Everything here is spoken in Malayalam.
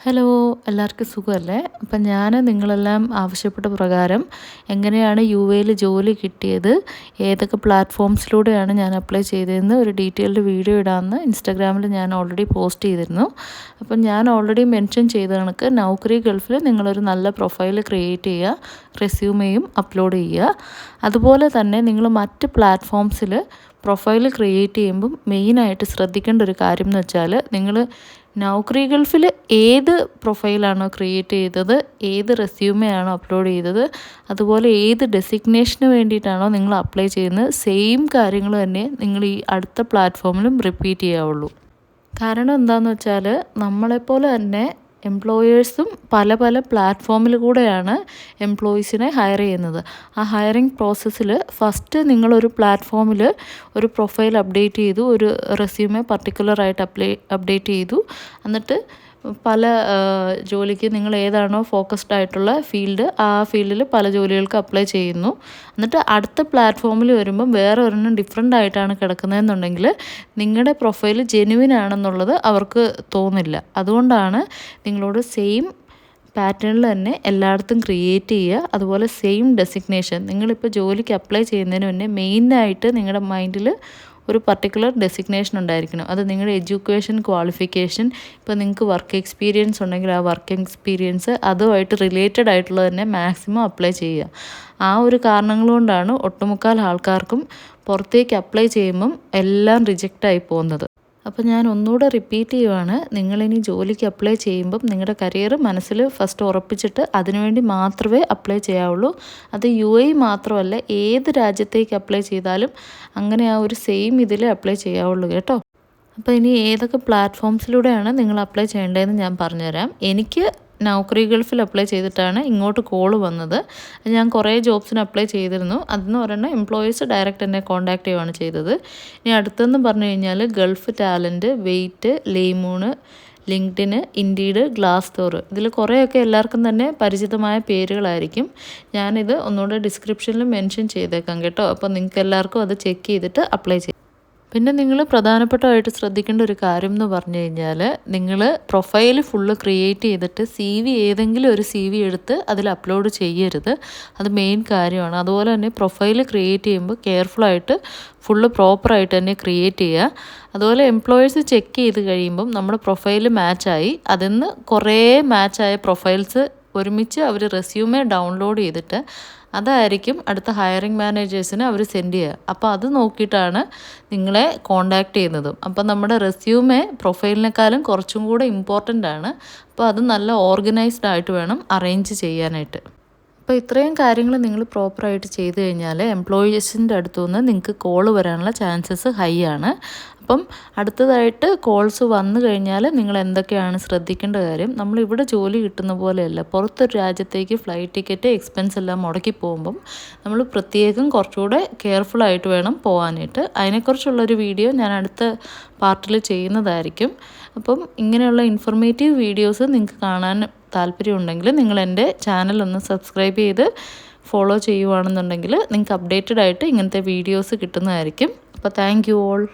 ഹലോ, എല്ലാവർക്കും സുഖമല്ലേ? അപ്പം ഞാൻ നിങ്ങളെല്ലാം ആവശ്യപ്പെട്ട പ്രകാരം എങ്ങനെയാണ് UAE ജോലി കിട്ടിയത്, ഏതൊക്കെ പ്ലാറ്റ്ഫോംസിലൂടെയാണ് ഞാൻ അപ്ലൈ ചെയ്തതെന്ന് ഒരു ഡീറ്റെയിൽഡ് വീഡിയോ ഇടാമെന്ന് ഇൻസ്റ്റാഗ്രാമിൽ ഞാൻ ഓൾറെഡി പോസ്റ്റ് ചെയ്തിരുന്നു. അപ്പം ഞാൻ ഓൾറെഡി മെൻഷൻ ചെയ്ത കണക്ക് നൗക്കറി ഗൾഫിൽ നിങ്ങളൊരു നല്ല പ്രൊഫൈൽ ക്രിയേറ്റ് ചെയ്യുക, റെസ്യൂമെയും അപ്ലോഡ് ചെയ്യുക. അതുപോലെ തന്നെ നിങ്ങൾ മറ്റ് പ്ലാറ്റ്ഫോംസിൽ പ്രൊഫൈൽ ക്രിയേറ്റ് ചെയ്യുമ്പം മെയിനായിട്ട് ശ്രദ്ധിക്കേണ്ട ഒരു കാര്യം എന്ന് വെച്ചാൽ, നിങ്ങൾ നൗക്കറി ഗൾഫിൽ ഏത് പ്രൊഫൈലാണോ ക്രിയേറ്റ് ചെയ്തത്, ഏത് റെസ്യൂമെയാണോ അപ്ലോഡ് ചെയ്തത്, അതുപോലെ ഏത് ഡെസിഗ്നേഷന് വേണ്ടിയിട്ടാണോ നിങ്ങൾ അപ്ലൈ ചെയ്യുന്നത്, സെയിം കാര്യങ്ങൾ തന്നെ നിങ്ങൾ ഈ അടുത്ത പ്ലാറ്റ്ഫോമിലും റിപ്പീറ്റ് ചെയ്യാവുള്ളൂ. കാരണം എന്താണെന്ന് വെച്ചാൽ, നമ്മളെപ്പോലെ തന്നെ എംപ്ലോയേഴ്സും പല പല പ്ലാറ്റ്ഫോമിൽ കൂടെയാണ് എംപ്ലോയീസിനെ ഹയർ ചെയ്യുന്നത്. ആ ഹയറിംഗ് പ്രോസസ്സിൽ ഫസ്റ്റ് നിങ്ങളൊരു പ്ലാറ്റ്ഫോമിൽ ഒരു പ്രൊഫൈൽ അപ്ഡേറ്റ് ചെയ്തു, ഒരു റെസ്യൂമെ പർട്ടിക്കുലറായിട്ട് അപ്ഡേറ്റ് ചെയ്തു. എന്നിട്ട് പല ജോലിക്ക് നിങ്ങൾ ഏതാണോ ഫോക്കസ്ഡ് ആയിട്ടുള്ള ഫീൽഡ്, ആ ഫീൽഡിൽ പല ജോലികൾക്ക് അപ്ലൈ ചെയ്യുന്നു. എന്നിട്ട് അടുത്ത പ്ലാറ്റ്ഫോമിൽ വരുമ്പം വേറെ ഒരെണ്ണം ഡിഫറെൻ്റ് ആയിട്ടാണ് കിടക്കുന്നതെന്നുണ്ടെങ്കിൽ നിങ്ങളുടെ പ്രൊഫൈൽ ജെനുവിൻ ആണെന്നുള്ളത് അവർക്ക് തോന്നില്ല. അതുകൊണ്ടാണ് നിങ്ങളോട് സെയിം പാറ്റേണിൽ തന്നെ എല്ലായിടത്തും ക്രിയേറ്റ് ചെയ്യുക. അതുപോലെ സെയിം ഡെസിഗ്നേഷൻ, നിങ്ങളിപ്പോൾ ജോലിക്ക് അപ്ലൈ ചെയ്യുന്നതിന് മുന്നേ മെയിനായിട്ട് നിങ്ങളുടെ മൈൻഡിൽ ഒരു പർട്ടിക്കുലർ ഡെസിഗ്നേഷൻ ഉണ്ടായിരിക്കണം. അത് നിങ്ങളുടെ എഡ്യൂക്കേഷൻ ക്വാളിഫിക്കേഷൻ, ഇപ്പോൾ നിങ്ങൾക്ക് വർക്ക് എക്സ്പീരിയൻസ് ഉണ്ടെങ്കിൽ ആ വർക്ക് എക്സ്പീരിയൻസ് അതുമായിട്ട് റിലേറ്റഡ് ആയിട്ടുള്ളത് തന്നെ മാക്സിമം അപ്ലൈ ചെയ്യുക. ആ ഒരു കാരണങ്ങൾ കൊണ്ടാണ് ഒട്ടുമുക്കാൽ ആൾക്കാർക്കും പുറത്തേക്ക് അപ്ലൈ ചെയ്യുമ്പം എല്ലാം റിജക്റ്റായി പോകുന്നത്. അപ്പോൾ ഞാൻ ഒന്നുകൂടെ റിപ്പീറ്റ് ചെയ്യുവാണ്, നിങ്ങളിനി ജോലിക്ക് അപ്ലൈ ചെയ്യുമ്പം നിങ്ങളുടെ കരിയർ മനസ്സിൽ ഫസ്റ്റ് ഉറപ്പിച്ചിട്ട് അതിനുവേണ്ടി മാത്രമേ അപ്ലൈ ചെയ്യാവുള്ളൂ. അത് UAE മാത്രമല്ല, ഏത് രാജ്യത്തേക്ക് അപ്ലൈ ചെയ്താലും അങ്ങനെ ആ ഒരു സെയിം ഇതിൽ അപ്ലൈ ചെയ്യാവുള്ളൂ കേട്ടോ. അപ്പോൾ ഇനി ഏതൊക്കെ പ്ലാറ്റ്ഫോംസിലൂടെയാണ് നിങ്ങൾ അപ്ലൈ ചെയ്യേണ്ടതെന്ന് ഞാൻ പറഞ്ഞുതരാം. എനിക്ക് നൗക്കറി ഗൾഫിൽ അപ്ലൈ ചെയ്തിട്ടാണ് ഇങ്ങോട്ട് കോൾ വന്നത്. ഞാൻ കുറേ ജോബ്സിന് അപ്ലൈ ചെയ്തിരുന്നു. അതെന്ന് പറയുന്നത് എംപ്ലോയീസ് ഡയറക്റ്റ് എന്നെ കോൺടാക്ട് ചെയ്യുകയാണ് ചെയ്തത്. ഇനി അടുത്തെന്ന് പറഞ്ഞു കഴിഞ്ഞാൽ ഗൾഫ് ടാലൻറ്റ്, വെയിറ്റ്, ലെയ്മൂണ്, ലിങ്ക്ഡിന്, ഇൻഡീഡ്, ഗ്ലാസ്ഡോർ, ഇതിൽ കുറേയൊക്കെ എല്ലാവർക്കും തന്നെ പരിചിതമായ പേരുകളായിരിക്കും. ഞാനിത് ഒന്നുകൂടെ ഡിസ്ക്രിപ്ഷനിൽ മെൻഷൻ ചെയ്തേക്കാം കേട്ടോ. അപ്പോൾ നിങ്ങൾക്ക് എല്ലാവർക്കും അത് ചെക്ക് ചെയ്തിട്ട് അപ്ലൈ ചെയ്യാം. പിന്നെ നിങ്ങൾ പ്രധാനപ്പെട്ടതായിട്ട് ശ്രദ്ധിക്കേണ്ട ഒരു കാര്യം എന്ന് പറഞ്ഞു കഴിഞ്ഞാൽ, നിങ്ങൾ പ്രൊഫൈൽ ഫുള്ള് ക്രിയേറ്റ് ചെയ്തിട്ട് ഏതെങ്കിലും ഒരു CV എടുത്ത് അതിൽ അപ്ലോഡ് ചെയ്യരുത്. അത് മെയിൻ കാര്യമാണ്. അതുപോലെ തന്നെ പ്രൊഫൈൽ ക്രിയേറ്റ് ചെയ്യുമ്പോൾ കെയർഫുള്ളായിട്ട് ഫുള്ള് പ്രോപ്പറായിട്ട് തന്നെ ക്രിയേറ്റ് ചെയ്യുക. അതുപോലെ എംപ്ലോയേഴ്സ് ചെക്ക് ചെയ്ത് കഴിയുമ്പം നമ്മുടെ പ്രൊഫൈൽ മാച്ചായി, അതിൽ നിന്ന് കുറേ മാച്ചായ പ്രൊഫൈൽസ് ഒരുമിച്ച് അവർ റെസ്യൂമെ ഡൗൺലോഡ് ചെയ്തിട്ട് അതായിരിക്കും അടുത്ത ഹയറിംഗ് മാനേജേഴ്സിന് അവർ സെൻഡ് ചെയ്യുക. അപ്പോൾ അത് നോക്കിയിട്ടാണ് നിങ്ങളെ കോണ്ടാക്ട് ചെയ്യുന്നത്. അപ്പോൾ നമ്മുടെ റെസ്യൂമെ പ്രൊഫൈലിനേക്കാളും കുറച്ചും കൂടെ ഇമ്പോർട്ടൻ്റ് ആണ്. അപ്പോൾ അത് നല്ല ഓർഗനൈസ്ഡ് ആയിട്ട് വേണം അറേഞ്ച് ചെയ്യാനായിട്ട്. അപ്പോൾ ഇത്രയും കാര്യങ്ങൾ നിങ്ങൾ പ്രോപ്പറായിട്ട് ചെയ്ത് കഴിഞ്ഞാൽ എംപ്ലോയീസിൻ്റെ അടുത്തുനിന്ന് നിങ്ങൾക്ക് കോൾ വരാനുള്ള ചാൻസസ് ഹൈ ആണ്. അപ്പം അടുത്തതായിട്ട് കോൾസ് വന്നു കഴിഞ്ഞാൽ നിങ്ങൾ എന്തൊക്കെയാണ് ശ്രദ്ധിക്കേണ്ട കാര്യം, നമ്മളിവിടെ ജോലി കിട്ടുന്ന പോലെയല്ല, പുറത്തൊരു രാജ്യത്തേക്ക് ഫ്ലൈറ്റ് ടിക്കറ്റ് എക്സ്പെൻസ് എല്ലാം മുടക്കി പോകുമ്പം നമ്മൾ പ്രത്യേകം കുറച്ചുകൂടെ കെയർഫുള്ളായിട്ട് വേണം പോകാനായിട്ട്. അതിനെക്കുറിച്ചുള്ളൊരു വീഡിയോ ഞാൻ അടുത്ത പാർട്ടിൽ ചെയ്യുന്നതായിരിക്കും. അപ്പം ഇങ്ങനെയുള്ള ഇൻഫർമേറ്റീവ് വീഡിയോസ് നിങ്ങൾക്ക് കാണാൻ താല്പര്യമുണ്ടെങ്കിൽ നിങ്ങൾ എൻ്റെ ചാനലൊന്ന് സബ്സ്ക്രൈബ് ചെയ്ത് ഫോളോ ചെയ്യുവാണെന്നുണ്ടെങ്കിൽ നിങ്ങൾക്ക് അപ്ഡേറ്റഡ് ആയിട്ട് ഇങ്ങനത്തെ വീഡിയോസ് കിട്ടുന്നതായിരിക്കും. അപ്പോൾ താങ്ക് യു ഓൾ.